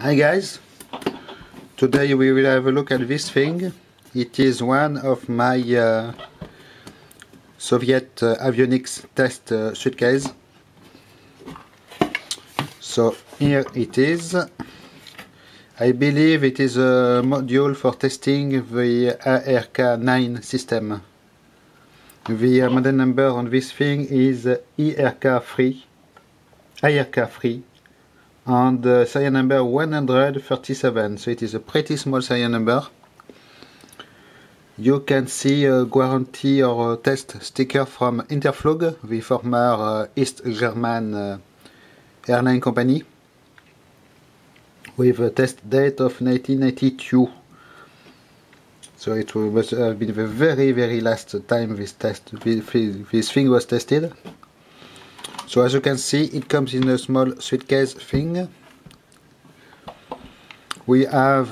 Hi guys, today we will have a look at this thing. It is one of my Soviet avionics test suitcase. So here it is. I believe it is a module for testing the ARK9 system. The model number on this thing is IRK3, and serial number 137, so it is a pretty small serial number. You can see a guarantee or a test sticker from Interflug, the former East German airline company, with a test date of 1992. So it must have been the very last time this thing was tested. So as you can see, it comes in a small suitcase thing. We have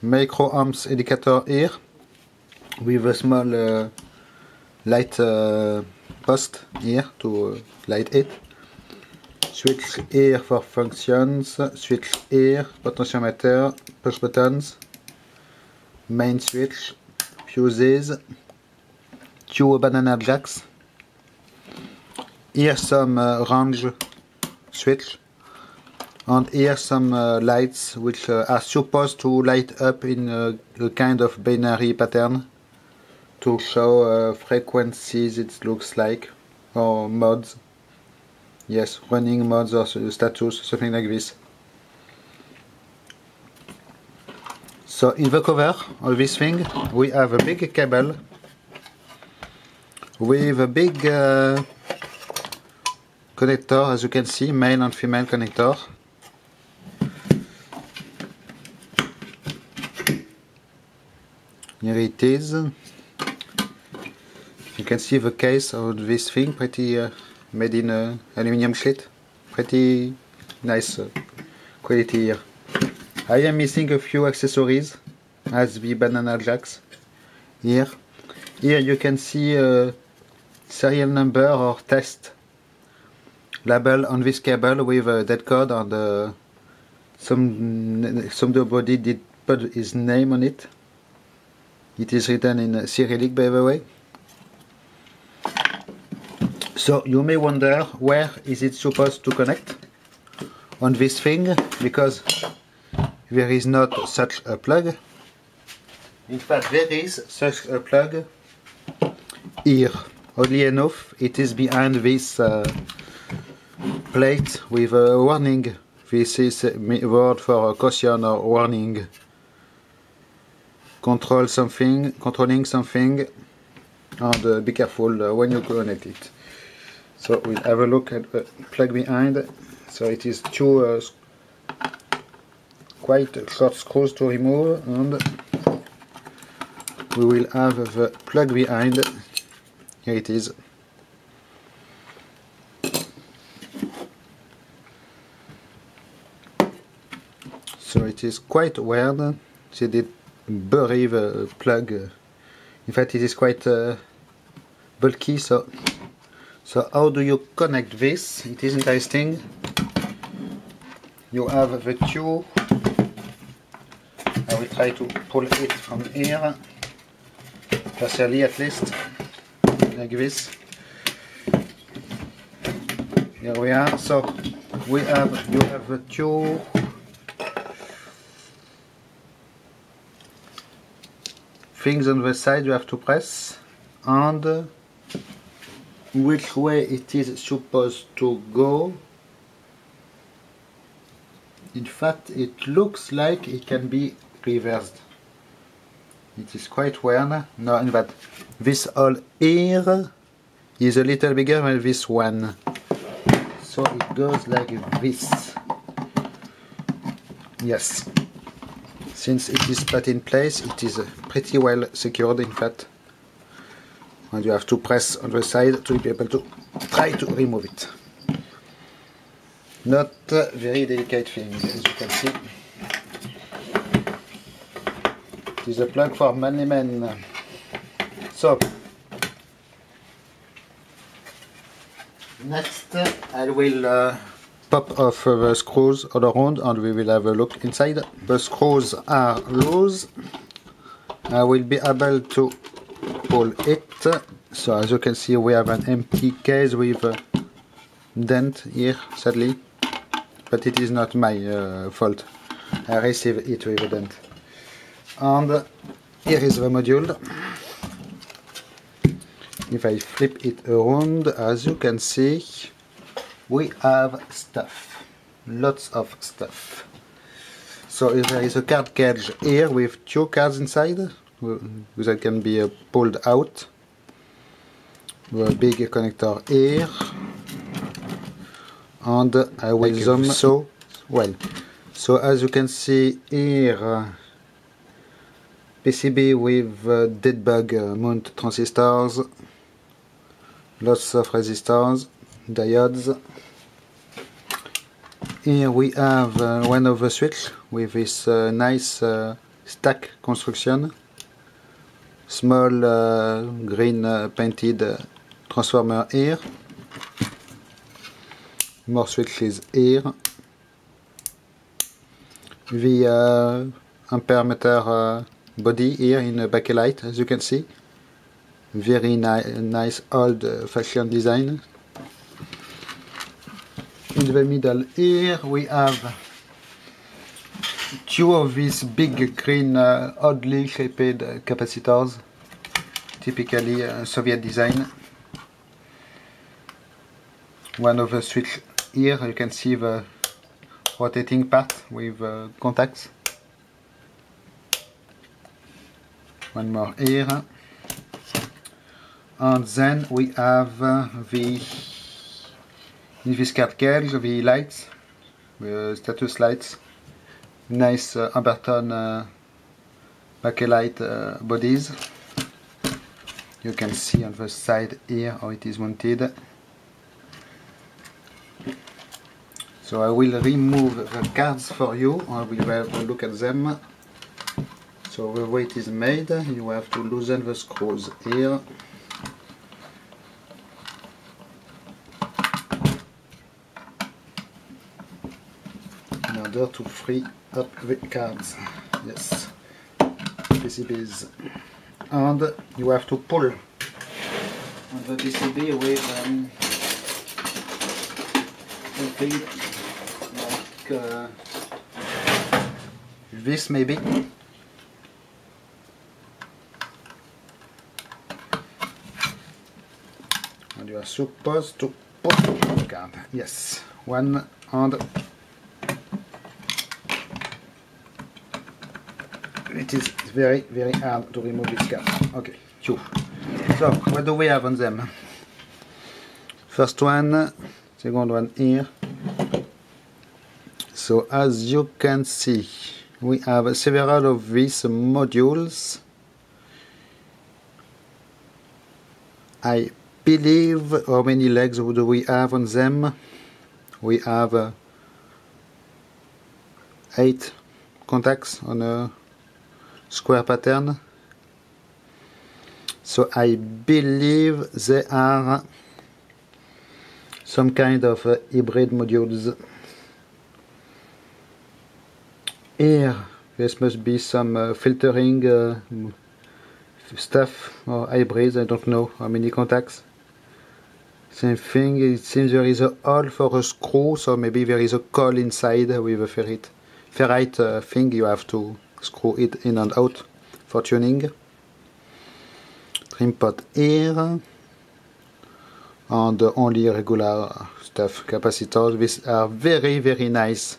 micro-amps indicator here with a small light post here to light it. Switch here for functions, switch here, potentiometer, push buttons, main switch, fuses, two banana jacks. Here some range switch, and here some lights which are supposed to light up in a kind of binary pattern to show frequencies, it looks like, or modes. Yes, running modes or status, something like this. So in the cover of this thing we have a big cable with a big connector, as you can see, male and female connector. Here it is. You can see the case of this thing, pretty made in aluminium sheet. Pretty nice quality here. I am missing a few accessories, as the banana jacks. Here you can see a serial number or test label on this cable with a dead code, and somebody did put his name on it. It is written in Cyrillic, by the way. So you may wonder, where is it supposed to connect on this thing, because there is not such a plug. In fact, there is such a plug here. Oddly enough, it is behind this plate with a warning. This is a word for caution or warning. Controlling something, and be careful when you connect it. So we'll have a look at the plug behind. So it is two quite short screws to remove, and we will have the plug behind. Here it is. So it is quite weird. They did bury the plug. In fact, it is quite bulky. So how do you connect this? It is interesting. You have the tube. I will try to pull it from here, partially at least, like this. Here we are. So you have the two things on the side you have to press, and which way it is supposed to go. In fact, it looks like it can be reversed. It is quite weird. No, in fact, this hole here is a little bigger than this one. So it goes like this. Yes. Since it is put in place, it is pretty well secured, in fact. And you have to press on the side to be able to try to remove it. Not a very delicate thing, as you can see. It is a plug for manly men. So, next I will pop off the screws all around and we will have a look inside. The screws are loose. I will be able to pull it. So as you can see, we have an empty case with a dent here, sadly, but it is not my fault. I received it with a dent. And here is the module. If I flip it around, as you can see, we have stuff, lots of stuff. So there is a card cage here with 2 cards inside that can be pulled out. A big connector here, and I will zoom so well. So as you can see here, PCB with dead bug mount transistors, lots of resistors, diodes. Here we have one of the switch with this nice stack construction, small green painted transformer here, more switches here, the ampere meter body here in bakelite, as you can see, very nice old fashioned design. In the middle here we have 2 of these big green oddly shaped capacitors, typically Soviet design. One of the switch here, you can see the rotating part with contacts. One more here. And then we have in this card cage, the lights, the status lights, nice Amberton bakelite bodies. You can see on the side here how it is mounted. So I will remove the cards for you and we will have a look at them. So the way it is made, you have to loosen the screws here. In order to free up the cards. Yes. PCBs. And you have to pull on the PCB with something like this maybe. And you are supposed to pull the card. Yes. One and it is very hard to remove this card. Okay, two. So what do we have on them? First one, second one here. So as you can see, we have several of these modules. I believe, how many legs do we have on them? We have 8 contacts on a square pattern. So I believe they are some kind of hybrid modules. Here, this must be some filtering stuff or hybrids. I don't know how many contacts. Same thing, it seems there is a hole for a screw, so maybe there is a coil inside with a ferrite thing. You have to screw it in and out for tuning. Trim pot here, and only regular stuff, capacitors. These are very nice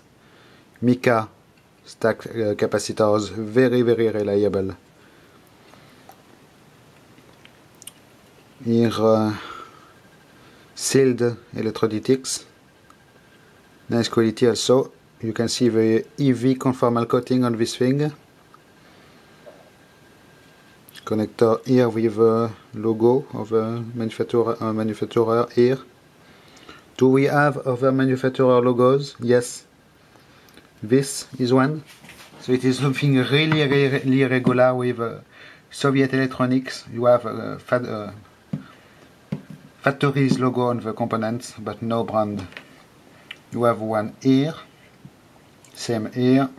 mica stack capacitors, very reliable. Here sealed electrolytics, nice quality also. You can see the EV conformal coating on this thing. Connector here with the logo of the manufacturer here. Do we have other manufacturer logos? Yes. This is one. So it is something really regular with Soviet electronics. You have factory's logo on the components, but no brand. You have one here, same here.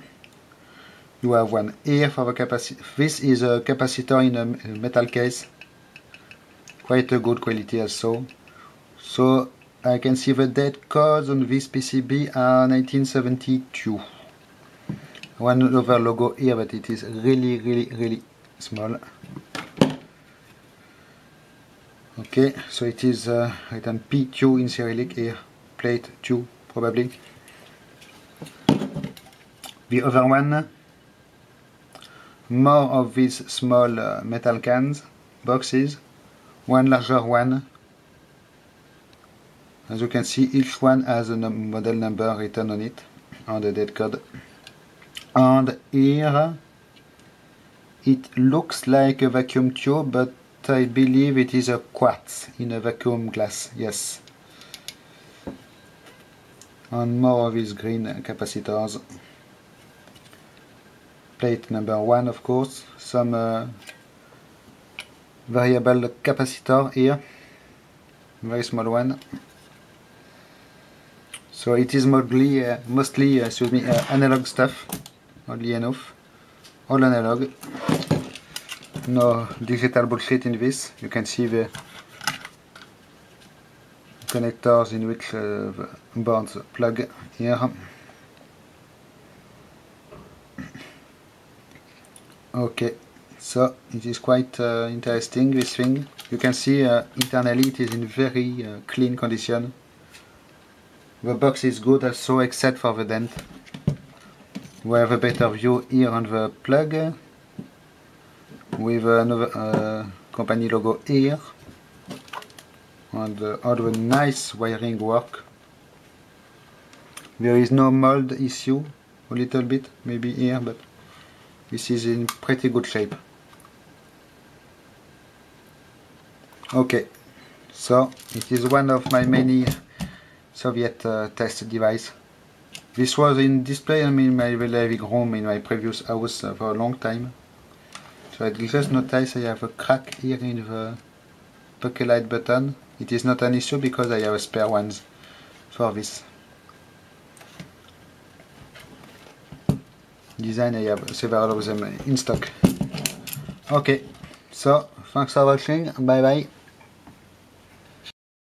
You have one here for the capacitor. This is a capacitor in a metal case. Quite a good quality also. So I can see the date codes on this PCB are 1972. One other logo here, but it is really small. Okay, so it is written P2 in Cyrillic here, plate 2 probably. The other one, more of these small metal cans, boxes, one larger one. As you can see, each one has a model number written on it, on the date code. And here it looks like a vacuum tube, but I believe it is a quartz in a vacuum glass, yes. And more of these green capacitors. Plate number 1, of course. Some variable capacitor here, very small one. So it is mostly analog stuff, oddly enough, all analog. No digital bullshit in this. You can see the connectors in which the boards plug here. Okay, so it is quite interesting, this thing. You can see internally it is in very clean condition. The box is good also, except for the dent. We have a better view here on the plug with another company logo here, and all the nice wiring work. There is no mold issue, a little bit maybe here, but this is in pretty good shape. Okay, so it is one of my many Soviet test device. This was in display in my living room in my previous house for a long time. So I just noticed I have a crack here in the backlight button. It is not an issue because I have spare ones for this. Design, I have several of them in stock. Okay, so thanks for watching, bye bye.